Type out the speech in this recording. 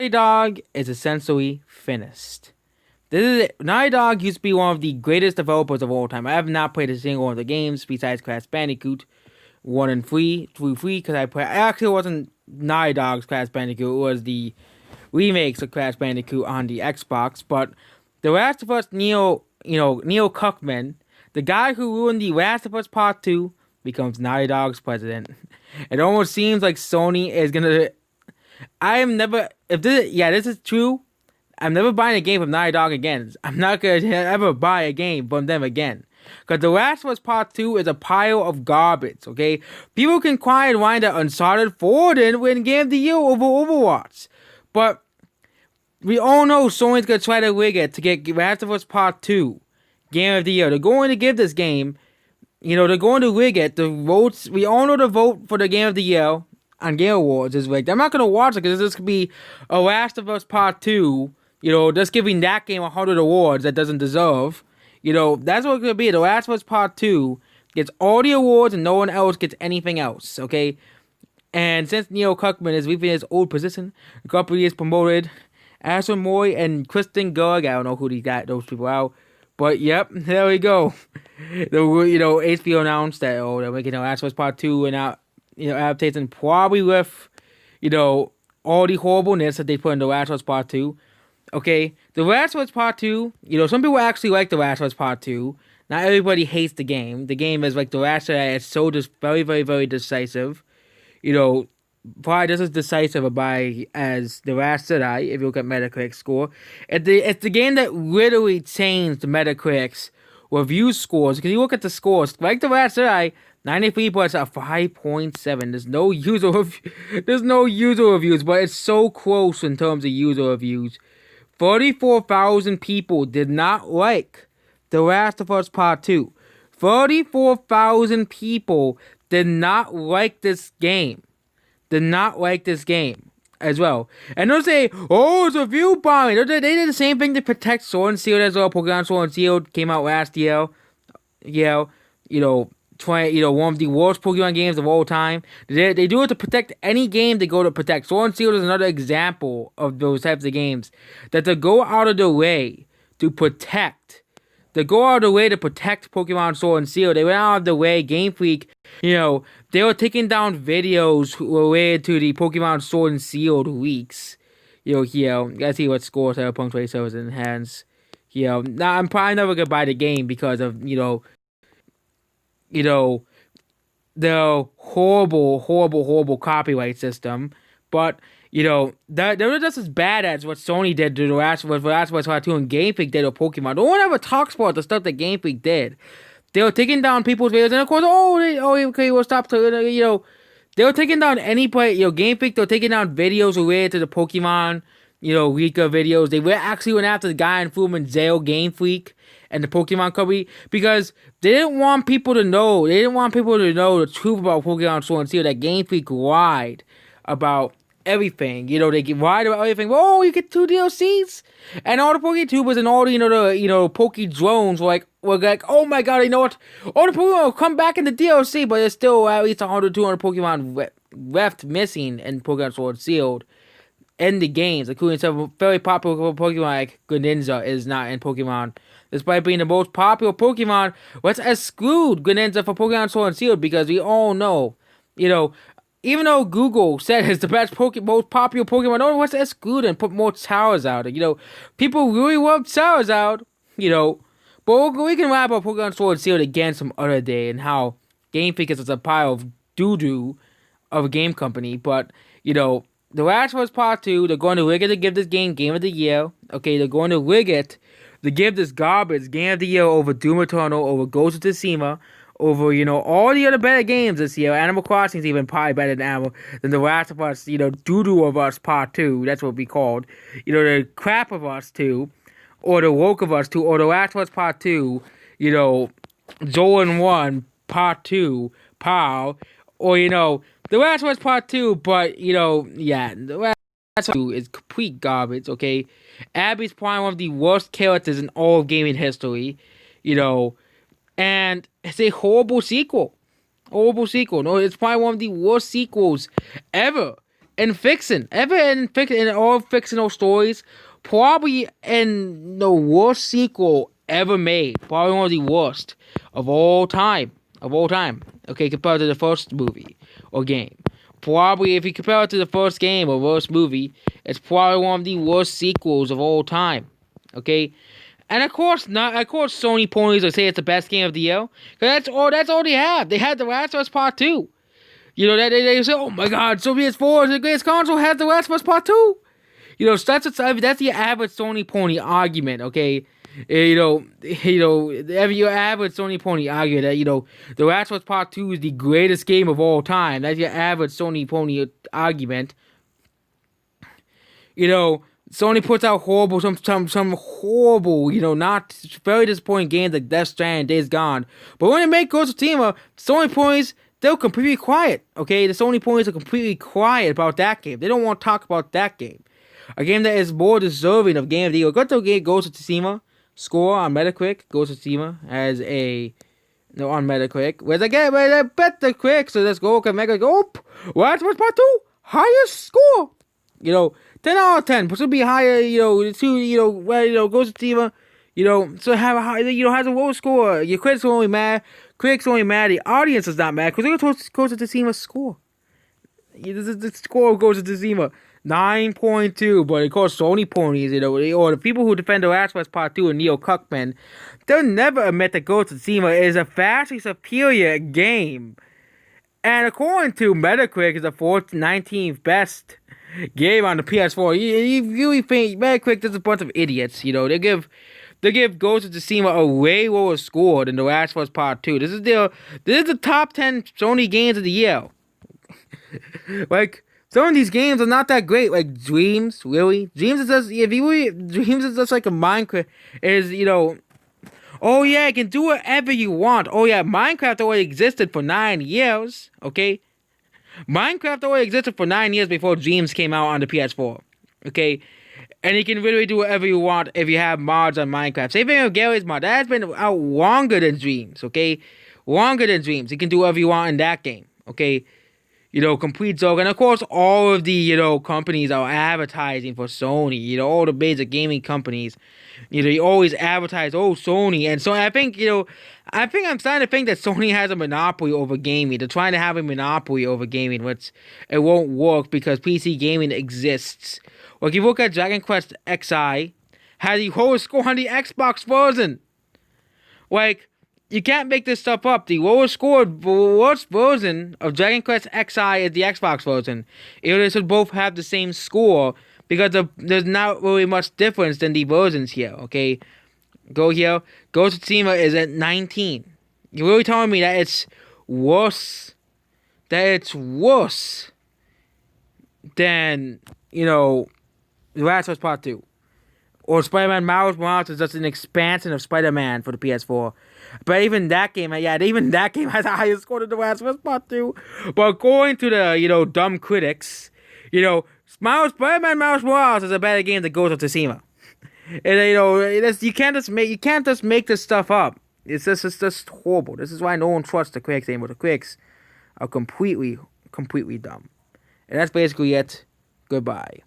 Naughty Dog is essentially finished. This is it. Naughty Dog used to be one of the greatest developers of all time. I have not played a single one of the games besides Crash Bandicoot 1 and 3 through 3 because actually it wasn't Naughty Dog's Crash Bandicoot, it was the remakes of Crash Bandicoot on the Xbox. But The Last of Us Neil Cuckman, the guy who ruined The Last of Us Part 2, becomes Naughty Dog's president. It almost seems like Sony is gonna I am never. If this is true, I'm never buying a game from Naughty Dog again. I'm not gonna ever buy a game from them again. Because The Last of Us Part 2 is a pile of garbage, okay? People can cry and whine that Uncharted 4 didn't win Game of the Year over Overwatch. But we all know Sony's gonna try to rig it to get Last of Us Part 2 Game of the Year. They're going to give this game, they're going to rig it. The votes, we all know the vote for the Game of the Year on Game Awards is like, I'm not gonna watch it because this could be a Last of Us Part 2, just giving that game 100 awards that doesn't deserve. That's what it's gonna be. The Last of Us Part 2 gets all the awards and no one else gets anything else, okay? And since Neil Cuckman is leaving his old position, the company is promoted Asher Moy and Kristen Gerg. I don't know who those people are. But yep, there we go. HBO announced that they're making The Last of Us Part 2 and now adaptation probably with, all the horribleness that they put in The Last of Us Part 2. Okay, The Last of Us Part 2, some people actually like The Last of Us Part 2. Not everybody hates the game. The game is like The Last of Us, it's so just very, very, very decisive. Probably just as decisive as The Last Jedi, if you look at Metacritic score. It's the game that literally changed Metacritic's review scores. Because you look at the scores, like The Last Jedi, 93 points at 5.7. There's no user reviews, but it's so close in terms of user reviews. 34,000 people did not like The Last of Us Part 2. 34,000 people did not like this game. As well. And they'll say, oh, it's review bombing. They did the same thing to protect Sword and Shield as well. Pokemon Sword and Shield came out last year. Yeah, one of the worst Pokemon games of all time. They do it to protect any game they go to protect. Sword and Shield is another example of those types of games that they go out of their way to protect. They go out of the way to protect Pokemon Sword and Shield. They went out of the way. Game Freak, they were taking down videos related to the Pokemon Sword and Shield leaks. Let's see what score Cyberpunk 2077 has. Now I'm probably never gonna buy the game because of the horrible copyright system. But they're just as bad as what Sony did to The Last of Us Part 2 and Game Freak did with Pokemon. No one ever talks about the stuff that Game Freak did. They were taking down people's videos, and of course, we'll stop. They were taking down Game Freak. They were taking down videos related to the Pokemon, leaker videos. They actually went after the guy and threw him in jail, Game Freak, and the Pokemon company, because they didn't want people to know. They didn't want people to know the truth about Pokemon Sword and Shield. That Game Freak lied about everything. They get lied about everything. Oh, you get 2 DLCs, and all the PokeTubers and all the Poke drones were like, oh my god, you know what? All the Pokemon will come back in the DLC, but there's still at least 100, 200 Pokemon left missing in Pokemon Sword and Shield in the games, including some very popular Pokemon like Greninja is not in Pokemon. Despite being the most popular Pokemon, let's exclude Greninja for Pokemon Sword and Shield because we all know, even though Google said it's the most popular Pokemon, no one wants to exclude and put more Charizard. People really love Charizard, But we can rap about Pokemon Sword and Shield again some other day and how Game Freak is a pile of doo-doo of a game company. But, The Last of Us Part 2, they're going to rig it to give this game Game of the Year. Okay, they're going to rig it to give this garbage Game of the Year over Doom Eternal, over Ghost of Tsushima, over, all the other better games this year. Animal Crossing is even probably better than The Last of Us, Doo-Doo of Us Part 2. That's what we called. The Crap of Us 2, or The Woke of Us 2, or The Last of Us Part 2, Zolan 1 Part 2, POW, or, The Last of Us Part 2, but, The Last of Us 2 is complete garbage, okay? Abby's probably one of the worst characters in all of gaming history, and it's a horrible sequel. No, it's probably one of the worst sequels ever in all fictional stories, probably in the worst sequel ever made. Probably one of the worst of all time. Okay, compared to the first movie or game. Probably, if you compare it to the first game or worst movie, it's probably one of the worst sequels of all time. Okay, and of course, not. Of course, Sony ponies will say it's the best game of the year. Cause that's all they have. They had The Last of Us Part 2. You know, that they say, oh my God, Sony PS4 is the greatest console, has The Last of Us Part 2. You know, that's the average Sony pony argument, okay? Your average Sony pony argument that, The Last of Us Part 2 is the greatest game of all time. That's your average Sony pony argument. Sony puts out some horrible, not very disappointing games like Death Stranding, Days Gone. But when they make Ghost of Tsushima, Sony ponies, they're completely quiet, okay? The Sony ponies are completely quiet about that game. They don't want to talk about that game. A game that is more deserving of Game of the Year. Go to Ghost of Tsushima score on Metacritic. Ghost of Tsushima as on Metacritic. Whereas I bet the quick, so let's go. Okay, Mega go. What's Part 2? Highest score. 10 out of 10. Which would be higher, Ghost of Tsushima, so have a high, has a low score. Your critics are only mad. The audience is not mad because they're going to Ghost of Tsushima score. The score of Ghost of Tsushima 9.2, but of course Sony ponies, or the people who defend The Last of Us Part 2 and Neil Cuckman, they'll never admit that Ghost of Tsushima is a vastly superior game. And according to Metacritic, it's the 19th best game on the PS4. You really think Metacritic is a bunch of idiots? They give Ghost of Tsushima a way lower score than The Last of Us Part 2. This is the top 10 Sony games of the year. Like, some of these games are not that great. Like Dreams, really. Dreams is just like a Minecraft. Oh yeah, you can do whatever you want. Oh yeah, Minecraft already existed for 9 years. Okay, Minecraft already existed for 9 years before Dreams came out on the PS4. Okay, and you can really do whatever you want if you have mods on Minecraft. Same thing with Garry's Mod. That has been out longer than Dreams. Okay, longer than Dreams. You can do whatever you want in that game. Okay. Complete Zog. And of course, all of the, companies are advertising for Sony. All the basic gaming companies. You always advertise, Sony. And so I think I'm starting to think that Sony has a monopoly over gaming. They're trying to have a monopoly over gaming, which it won't work because PC gaming exists. Well, if you look at Dragon Quest XI, has the lowest score on the Xbox version. Like, you can't make this stuff up. The worst version of Dragon Quest XI is the Xbox version. They should both have the same score because there's not really much difference in the versions here, okay? Go here. Ghost of Tsushima is at 19. You're really telling me that it's worse? That it's worse than, The Last of Us Part 2. Or Spider-Man Miles Morales is just an expansion of Spider-Man for the PS4. But even that game has a higher score than The Last of Us Part 2. But according to the, dumb critics, Spider-Man Miles Morales is a better game than Ghost of Tsushima. And, you can't just make this stuff up. It's just horrible. This is why no one trusts the critics anymore. The critics are completely dumb. And that's basically it. Goodbye.